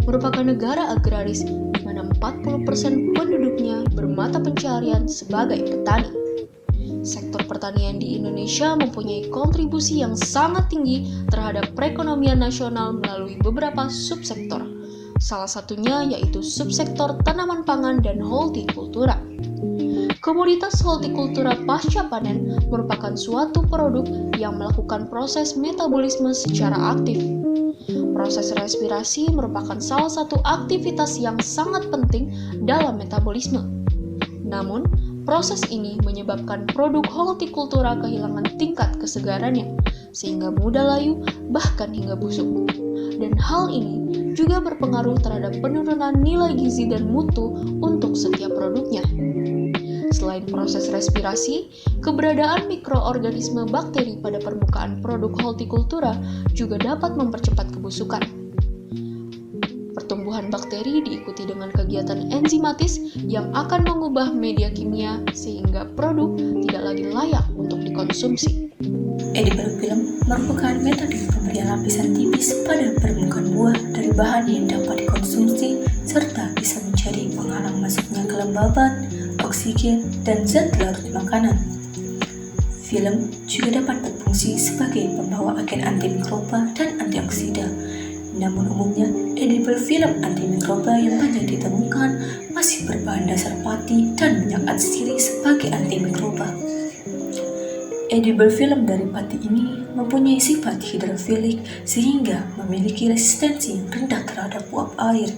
merupakan negara agraris di mana 40% penduduknya bermata pencaharian sebagai petani. Sektor pertanian di Indonesia mempunyai kontribusi yang sangat tinggi terhadap perekonomian nasional melalui beberapa subsektor. Salah satunya yaitu subsektor tanaman pangan dan hortikultura. Komoditas hortikultura pasca panen merupakan suatu produk yang melakukan proses metabolisme secara aktif. Proses respirasi merupakan salah satu aktivitas yang sangat penting dalam metabolisme. Namun, proses ini menyebabkan produk hortikultura kehilangan tingkat kesegarannya, sehingga mudah layu bahkan hingga busuk. Dan hal ini juga berpengaruh terhadap penurunan nilai gizi dan mutu untuk setiap produknya. Selain proses respirasi, keberadaan mikroorganisme bakteri pada permukaan produk hortikultura juga dapat mempercepat kebusukan. Pertumbuhan bakteri diikuti dengan kegiatan enzimatis yang akan mengubah media kimia sehingga produk tidak lagi layak untuk dikonsumsi. Edible film merupakan metode pemberian lapisan tipis pada permukaan buah dari bahan yang dapat dikonsumsi serta bisa menjadi penghalang masuknya kelembaban, oksigen, dan zat larut makanan. Film juga dapat berfungsi sebagai pembawa agen antimikroba dan antioksida. Namun umumnya, edible film antimikroba yang banyak ditemukan masih berbahan dasar pati dan minyak atsiri sebagai antimikroba. Edible film dari pati ini mempunyai sifat hidrofilik sehingga memiliki resistensi yang rendah terhadap uap air.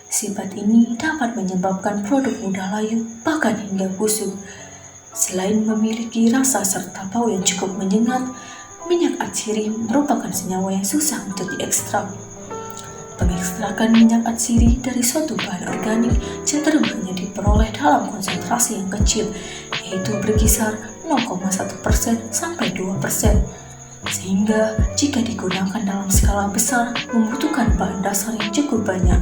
Sifat ini dapat menyebabkan produk mudah layu, bahkan hingga busuk. Selain memiliki rasa serta bau yang cukup menyengat, minyak atsiri merupakan senyawa yang susah untuk diekstrak. Pengekstrakan minyak atsiri dari suatu bahan organik cenderung hanya diperoleh dalam konsentrasi yang kecil, yaitu berkisar 0,1% sampai 2%. Sehingga jika digunakan dalam skala besar, membutuhkan bahan dasar yang cukup banyak.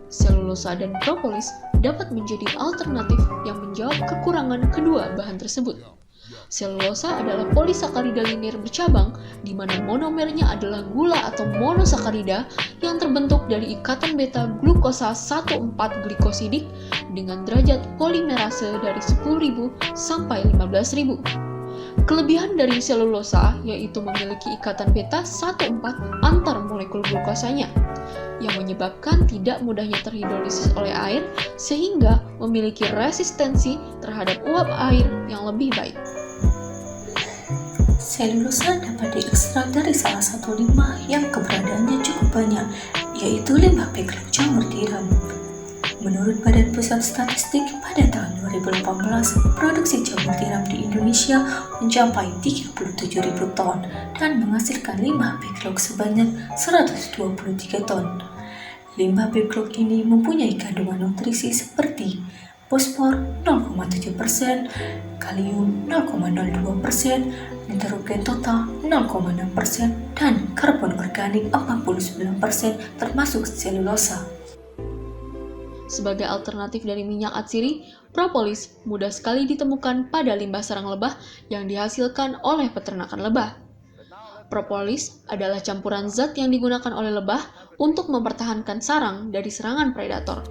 Selulosa dan propolis dapat menjadi alternatif yang menjawab kekurangan kedua bahan tersebut. Selulosa adalah polisakarida linier bercabang, di mana monomernya adalah gula atau monosakarida yang terbentuk dari ikatan beta-glukosa 1,4-glikosidik dengan derajat polimerase dari 10.000 sampai 15.000. Kelebihan dari selulosa yaitu memiliki ikatan beta 1,4 antar molekul glukosanya, yang menyebabkan tidak mudahnya terhidrolisis oleh air sehingga memiliki resistensi terhadap uap air yang lebih baik. Selulosa dapat diekstrak dari salah satu limbah yang keberadaannya cukup banyak, yaitu limbah backlog jamur tiram. Menurut Badan Pusat Statistik, pada tahun 2018, produksi jamur tiram di Indonesia mencapai 37.000 ton dan menghasilkan limbah backlog sebanyak 123 ton. Limbah backlog ini mempunyai kandungan nutrisi seperti fosfor 0,7%, kalium 0,02%, nitrogen total 0,6%, dan karbon organik 49% termasuk selulosa. Sebagai alternatif dari minyak atsiri, propolis mudah sekali ditemukan pada limbah sarang lebah yang dihasilkan oleh peternakan lebah. Propolis adalah campuran zat yang digunakan oleh lebah untuk mempertahankan sarang dari serangan predator.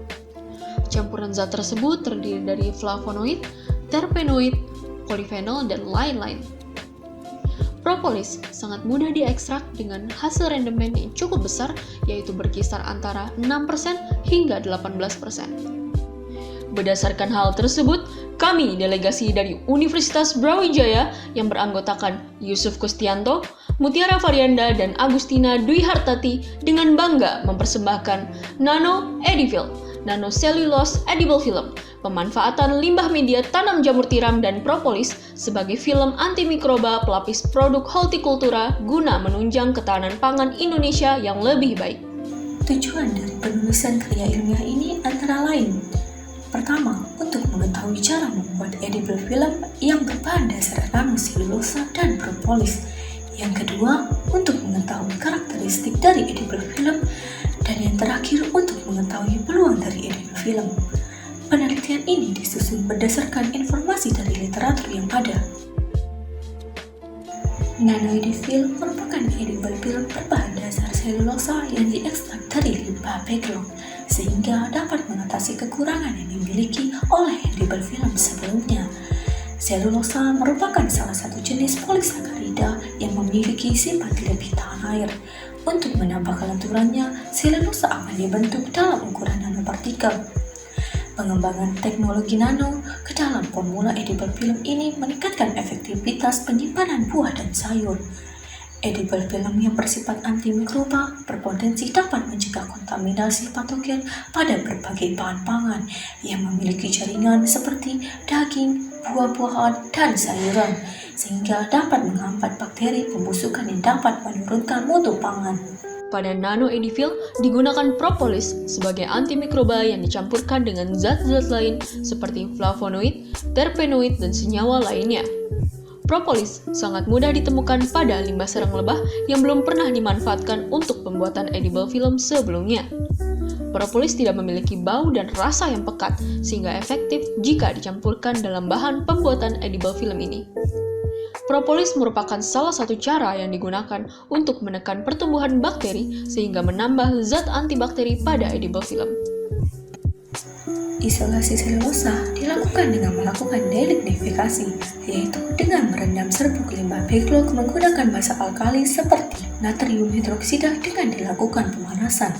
Campuran zat tersebut terdiri dari flavonoid, terpenoid, polifenol, dan lain-lain. Propolis sangat mudah diekstrak dengan hasil rendemen yang cukup besar, yaitu berkisar antara 6% hingga 18%. Berdasarkan hal tersebut, kami delegasi dari Universitas Brawijaya yang beranggotakan Yusuf Kustianto, Mutiara Varianda, dan Agustina Dwi Hartati dengan bangga mempersembahkan Nano Edivil, Nano Cellulose Edible Film, pemanfaatan limbah media tanam jamur tiram dan propolis sebagai film antimikroba pelapis produk hortikultura guna menunjang ketahanan pangan Indonesia yang lebih baik. Tujuan dari penulisan karya ilmiah ini antara lain: pertama, untuk mengetahui cara membuat edible film yang berbahan dasar nanoselulosa dan propolis. Yang kedua, untuk mengetahui karakteristik dari edible film. Dan yang terakhir, untuk mengetahui peluang dari edible film. Penelitian ini disusun berdasarkan informasi dari literatur yang ada. Nano Edivil merupakan edible film berbahan dasar nanoselulosa yang diekstrak dari limbah backlog, sehingga dapat mengatasi kekurangan yang dimiliki oleh edible film sebelumnya. Selulosa merupakan salah satu jenis polisakarida yang memiliki sifat lebih tahan air. Untuk menambah kelenturannya, selulosa akan dibentuk dalam ukuran nanopartikel. Pengembangan teknologi nano ke dalam formula edible film ini meningkatkan efektivitas penyimpanan buah dan sayur. Edible film yang bersifat antimikroba berpotensi dapat mencegah kontaminasi patogen pada berbagai bahan pangan yang memiliki jaringan seperti daging, buah-buahan, dan sayuran, sehingga dapat menghambat bakteri pembusukan yang dapat menurunkan mutu pangan. Pada nanoedifil digunakan propolis sebagai antimikroba yang dicampurkan dengan zat-zat lain seperti flavonoid, terpenoid, dan senyawa lainnya. Propolis sangat mudah ditemukan pada limbah serang lebah yang belum pernah dimanfaatkan untuk pembuatan edible film sebelumnya. Propolis tidak memiliki bau dan rasa yang pekat, sehingga efektif jika dicampurkan dalam bahan pembuatan edible film ini. Propolis merupakan salah satu cara yang digunakan untuk menekan pertumbuhan bakteri sehingga menambah zat antibakteri pada edible film. Isolasi selulosa dilakukan dengan melakukan delignifikasi, yaitu dengan merendam serbuk limbah backlog menggunakan basa alkali seperti natrium hidroksida dengan dilakukan pemanasan.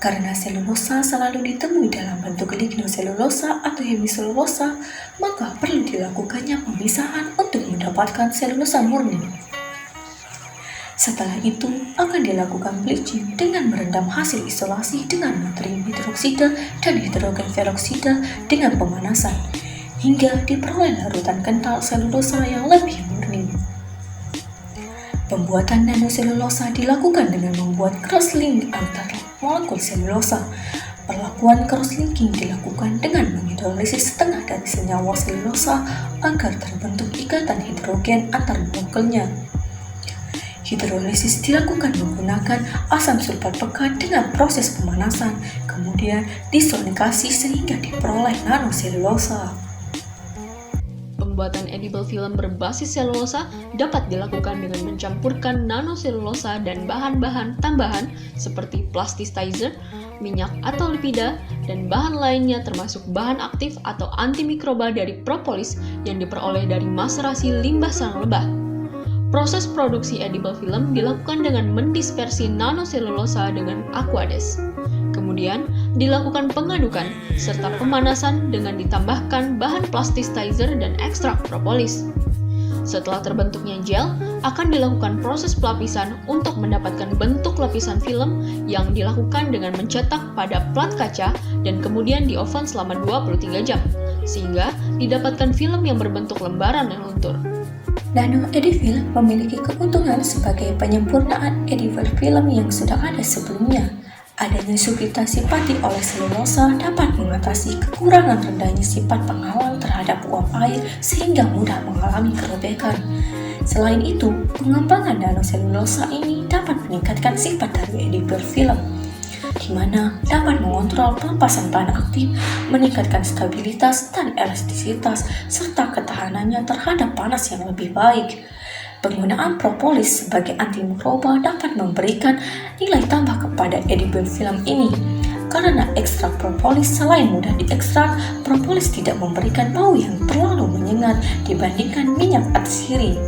Karena selulosa selalu ditemui dalam bentuk lignoselulosa atau hemiselulosa, maka perlu dilakukannya pemisahan untuk mendapatkan selulosa murni. Setelah itu, akan dilakukan bleaching dengan merendam hasil isolasi dengan natrium hidroksida dan hidrogen peroksida dengan pemanasan, hingga diperoleh larutan kental selulosa yang lebih murni. Pembuatan nanoselulosa dilakukan dengan membuat cross-link antar molekul selulosa. Perlakuan cross-linking dilakukan dengan menghidrolisis setengah dari senyawa selulosa agar terbentuk ikatan hidrogen antar molekulnya. Hidrolisis dilakukan menggunakan asam sulfat pekat dengan proses pemanasan, kemudian disonikasi sehingga diperoleh nanoselulosa. Pembuatan edible film berbasis selulosa dapat dilakukan dengan mencampurkan nanoselulosa dan bahan-bahan tambahan seperti plasticizer, minyak atau lipida, dan bahan lainnya termasuk bahan aktif atau antimikroba dari propolis yang diperoleh dari maserasi limbah sarang lebah. Proses produksi edible film dilakukan dengan mendispersi nanoselulosa dengan aqueous. Kemudian dilakukan pengadukan serta pemanasan dengan ditambahkan bahan plasticizer dan ekstrak propolis. Setelah terbentuknya gel, akan dilakukan proses pelapisan untuk mendapatkan bentuk lapisan film yang dilakukan dengan mencetak pada plat kaca dan kemudian di oven selama 23 jam, sehingga didapatkan film yang berbentuk lembaran yang luntur. Nanoedifil memiliki keuntungan sebagai penyempurnaan edible film yang sudah ada sebelumnya. Adanya substitusi pati oleh selulosa dapat mengatasi kekurangan rendahnya sifat penghalang terhadap uap air sehingga mudah mengalami kerobekan. Selain itu, pengembangan nanoselulosa ini dapat meningkatkan sifat dari edible film, di mana dapat mengontrol pelepasan bahan aktif, meningkatkan stabilitas dan elastisitas, serta ketahanannya terhadap panas yang lebih baik. Penggunaan propolis sebagai antimikroba dapat memberikan nilai tambah kepada edible film ini. Karena ekstrak propolis selain mudah diekstrak, propolis tidak memberikan bau yang terlalu menyengat dibandingkan minyak atsiri.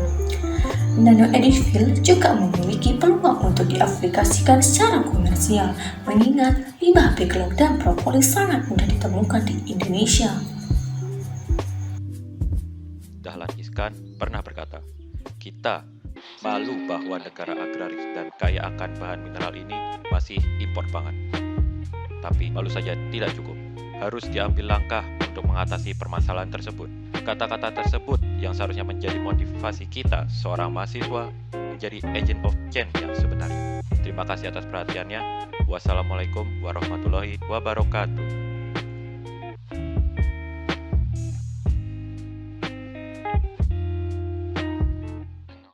Nanoedifil juga memiliki peluang untuk diaplikasikan secara komersial, mengingat limbah backlog dan propolis sangat mudah ditemukan di Indonesia. Dahlan Iskan pernah berkata, "Kita malu bahwa negara agraris dan kaya akan bahan mineral ini masih impor pangan." Tapi malu saja tidak cukup. Harus diambil langkah untuk mengatasi permasalahan tersebut. Kata-kata tersebut yang seharusnya menjadi motivasi kita seorang mahasiswa menjadi agent of change yang sebenarnya. Terima kasih atas perhatiannya. Wassalamualaikum warahmatullahi wabarakatuh.